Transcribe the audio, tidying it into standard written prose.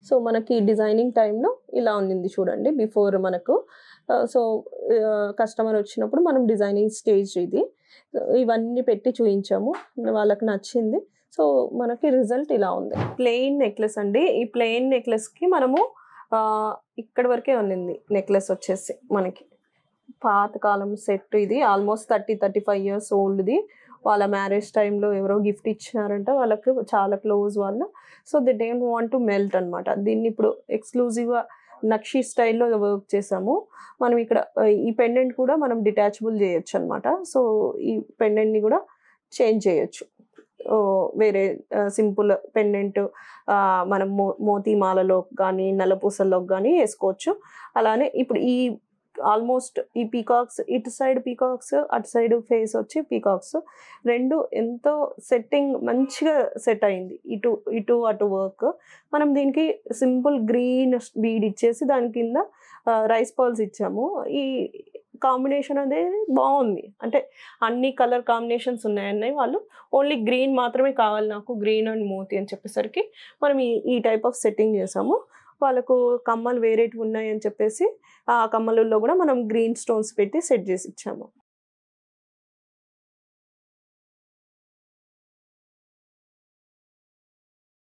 So మనకి designing టైంలో ఇలా ఉంది చూడండి బిఫోర్ మనకు. సో కస్టమర్ వచ్చినప్పుడు మనం డిజైనింగ్ స్టేజ్ ఇది. ఇవన్నీ పెట్టి చూయించాము. వాళ్ళకి నచ్చింది. సో మనకి రిజల్ట్ ఇలా ఉంది. ప్లెయిన్ నెక్లెస్ అండి. ఈ ప్లెయిన్ నెక్లెస్‌కి మనము ఇక్కడి వరకే ఉన్నింది నెక్లెస్ వచ్చేసి మనకి. పాతకాలం సెట్ ఇది. ఆల్మోస్ట్ 35 ఇయర్స్ ఓల్డ్‌ది. వాళ్ళ మ్యారేజ్ టైంలో ఎవరో గిఫ్ట్ ఇచ్చినారంట. వాళ్ళకి చాలా క్లోజ్ వాళ్ళు. So they don't want to melt అనమాట. దీన్ని ఇప్పుడు ఎక్స్‌క్లూజివ్‌గా నక్షి స్టైల్‌లో వర్క్ చేసాము. మనం ఇక్కడ ఈ పెండెంట్ కూడా మనం డిటాచబుల్ చేయొచ్చనమాట. సో ఈ పెండెంట్‌ని కూడా చేంజ్ చేయొచ్చు. వేరే సింపుల్ పెండెంట్ మనం మోతీ మాలలోకి గానీ, నల్లపూసల్లోకి గానీ ఏసుకోవచ్చు. అలానే ఇప్పుడు ఈ ఆల్మోస్ట్ ఈ పీకాక్స్ ఇటు సైడ్ పీకాక్స్, అటు సైడ్ ఫేస్ వచ్చి పీకాక్స్ 2 ఎంతో సెట్టింగ్ మంచిగా సెట్ అయింది. ఇటు అటు వర్క్. మనం దీనికి సింపుల్ గ్రీన్ బీడ్ ఇచ్చేసి దాని కింద రైస్ పర్ల్స్ ఇచ్చాము. ఈ కాంబినేషన్ అనేది బావుంది. అంటే అన్ని కలర్ కాంబినేషన్స్ ఉన్నాయన్నాయి వాళ్ళు. ఓన్లీ గ్రీన్ మాత్రమే కావాలి నాకు, గ్రీన్ అండ్ మోతీ అని చెప్పేసరికి మనం ఈ టైప్ ఆఫ్ సెట్టింగ్ చేసాము. వాళ్ళకు కమ్మలు వేరేటివి ఉన్నాయని చెప్పేసి ఆ కమ్మలలో కూడా మనం గ్రీన్ స్టోన్స్ పెట్టి సెట్ చేసి ఇచ్చాము.